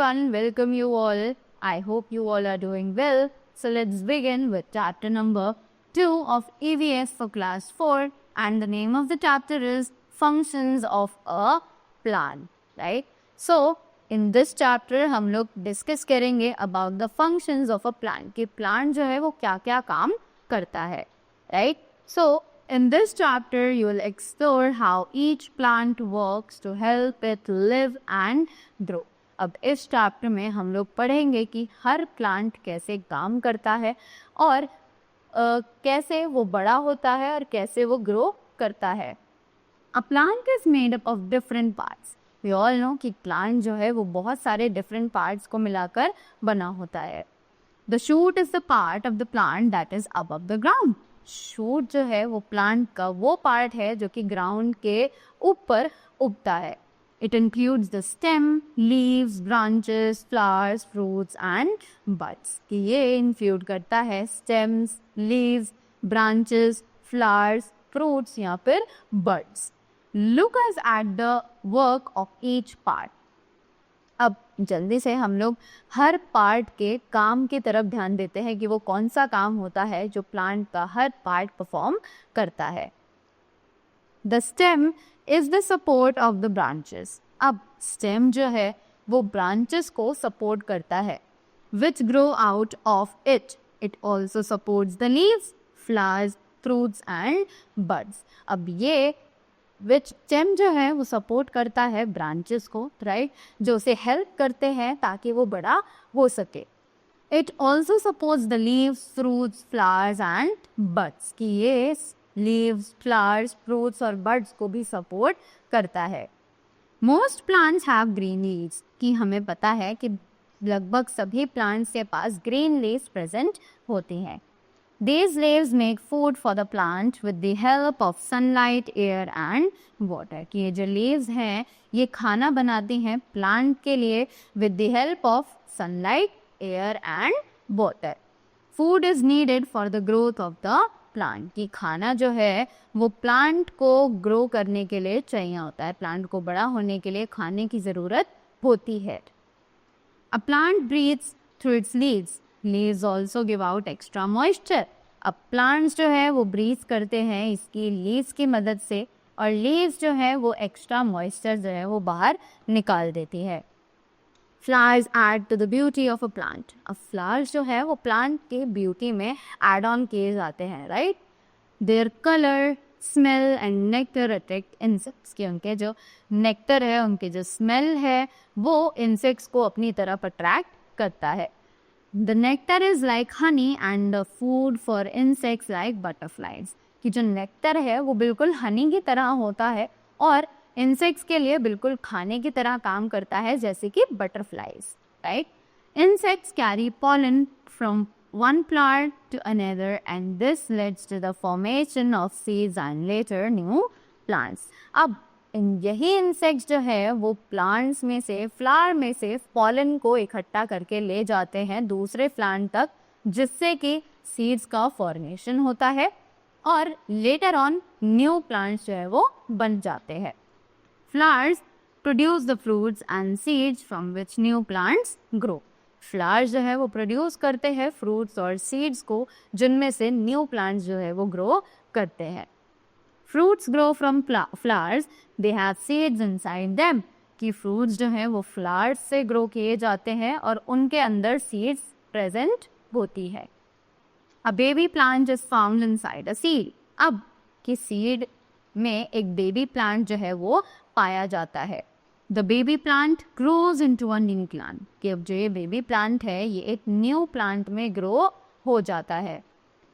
everyone, welcome you all. I hope you all are doing well. So let's begin with chapter number 2 of EVS for class 4, and the name of the chapter is Functions of a Plant, right? So in this chapter हम लोग discuss करेंगे about the functions of a plant कि plant जो है वो क्या क्या काम करता है, right? So in this chapter you will explore how each plant works to help it live and grow. अब इस चैप्टर में हम लोग पढ़ेंगे कि हर प्लांट कैसे काम करता है और कैसे वो बड़ा होता है और कैसे वो ग्रो करता है. A plant is made up of different parts. We all know कि प्लांट जो है वो बहुत सारे डिफरेंट पार्ट्स को मिलाकर बना होता है. The shoot is the part of the plant that is above the ground. Shoot जो है वो प्लांट का वो पार्ट है जो कि ग्राउंड के ऊपर उगता है. It includes the stem, leaves, branches, flowers, fruits and buds. कि ये include करता है stems, leaves, branches, flowers, fruits या फिर buds. Look us at the work of each part. अब जल्दी से हम लोग हर पार्ट के काम की तरफ ध्यान देते हैं कि वो कौन सा काम होता है जो प्लांट का हर पार्ट परफॉर्म करता है. The stem is the support of the branches. अब stem जो है वो branches को support करता है, which grow out of it. It also supports the leaves, flowers, fruits and buds. अब ये which stem जो है वो सपोर्ट करता है ब्रांचेस को, राइट, जो उसे हेल्प करते हैं ताकि वो बड़ा हो सके. It also supports the leaves, fruits, flowers and buds कि ये लीव्स, फ्लावर्स, फ्रूट्स और बड्स को भी सपोर्ट करता है. Most plants have green leaves कि हमें पता है कि लगभग सभी प्लांट्स के पास ग्रीन लीव्स प्रेजेंट होती हैं. These leaves make food for the plant with the help of sunlight, air and water. कि ये जो leaves हैं ये खाना बनाती हैं प्लांट के लिए with the help of sunlight, air and water. Food is needed for the growth of the plant. कि खाना जो है वो प्लांट को ग्रो करने के लिए चाहिए होता है, प्लांट को बड़ा होने के लिए खाने की ज़रूरत होती है. A plant breathes through its leaves. Leaves also give out extra moisture. अब plants जो है वो breathe करते हैं इसकी leaves की मदद से, और leaves जो है वो extra moisture जो है वो बाहर निकाल देती है. Flowers add to the beauty of a plant. अब flowers जो है वो plant के beauty में add on किए जाते हैं, right? Their color, smell and nectar attract insects. कि उनके जो nectar है, उनके जो smell है वो insects को अपनी तरफ attract करता है. The nectar is like honey and the food for insects like butterflies. कि जो नेक्टर है वो बिल्कुल हनी की तरह होता है और इंसेक्ट्स के लिए बिल्कुल खाने की तरह काम करता है जैसे कि butterflies, right. Insects carry pollen from one plant to another and this leads to the formation of seeds and later new plants. अब यही इंसेक्ट्स जो है वो प्लांट्स में से, फ्लावर में से पॉलन को इकट्ठा करके ले जाते हैं दूसरे प्लांट तक, जिससे कि सीड्स का फॉर्मेशन होता है और लेटर ऑन न्यू प्लांट्स जो है वो बन जाते हैं. Flowers produce the fruits and seeds from which new plants grow. Flowers जो है वो प्रोड्यूस करते हैं फ्रूट्स और सीड्स को जिनमें से न्यू प्लांट्स जो है वो ग्रो करते हैं. Fruits grow from flowers. They have seeds inside them. कि fruits जो हैं वो flowers से grow किए जाते हैं और उनके अंदर seeds present होती है. A baby plant is found inside a seed. अब कि seed में एक baby plant जो है वो पाया जाता है. The baby plant grows into a new plant. कि अब जो ये baby plant है ये एक new plant में grow हो जाता है.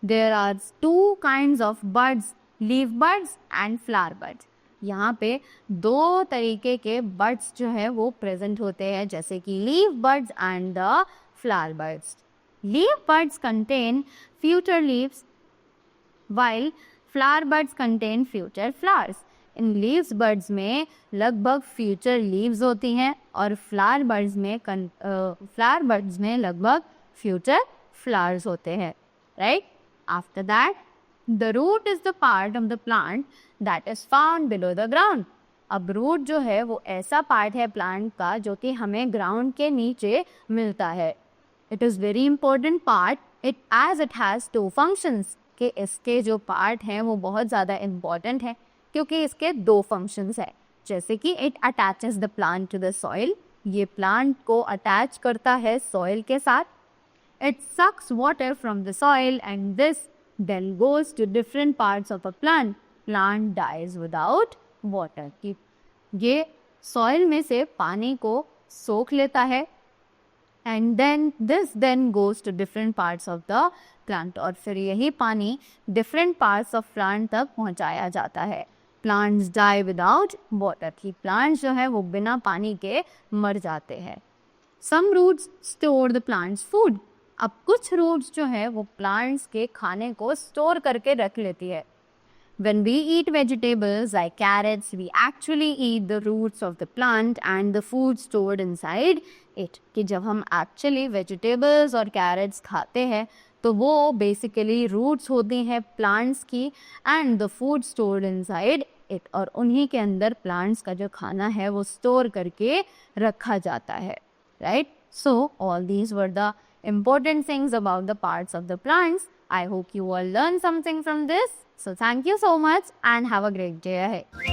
There are two kinds of buds. Leave birds and flower birds. यहाँ पे दो तरीके के बर्ड्स जो है वो प्रेजेंट होते हैं जैसे कि leave birds and the flower birds. Leave birds contain future leaves while flower birds contain future flowers. In leaves birds में लगभग फ्यूचर लीव्स होती हैं और फ्लावर बर्ड्स में लगभग फ्यूचर फ्लावर्स होते हैं, right. After that the root is the part of the plant that is found below the ground. अब रूट जो है वो ऐसा पार्ट है प्लांट का जो कि हमें ग्राउंड के नीचे मिलता है. It is very important part it as it has two functions. कि इसके जो पार्ट हैं वो बहुत ज़्यादा इम्पॉर्टेंट है क्योंकि इसके 2 फंक्शंस हैं. जैसे कि it attaches the plant to the soil. ये प्लांट को अटैच करता है सॉइल के साथ. It sucks water from the soil and this then goes to different parts of a plant. Plant dies without water. कि ये सॉइल में से पानी को सोख लेता है and then this then goes to different parts of the plant. और फिर यही पानी डिफरेंट पार्ट्स ऑफ प्लांट तक पहुंचाया जाता है. Plants die without water. कि प्लांट्स जो है वो बिना पानी के मर जाते हैं. Some roots store the plants food. अब कुछ रूट्स जो है वो प्लांट्स के खाने को स्टोर करके रख लेती है. When we eat vegetables like carrots, we actually eat the roots of the plant and the food stored inside it. कि जब हम actually vegetables और carrots खाते हैं तो वो basically roots होती हैं plants की and the food stored inside it. और उन्हीं के अंदर plants का जो खाना है वो store करके रखा जाता है. Right? So all these were the important things about the parts of the plants. I hope you all learned something from this. So thank you so much and have a great day ahead.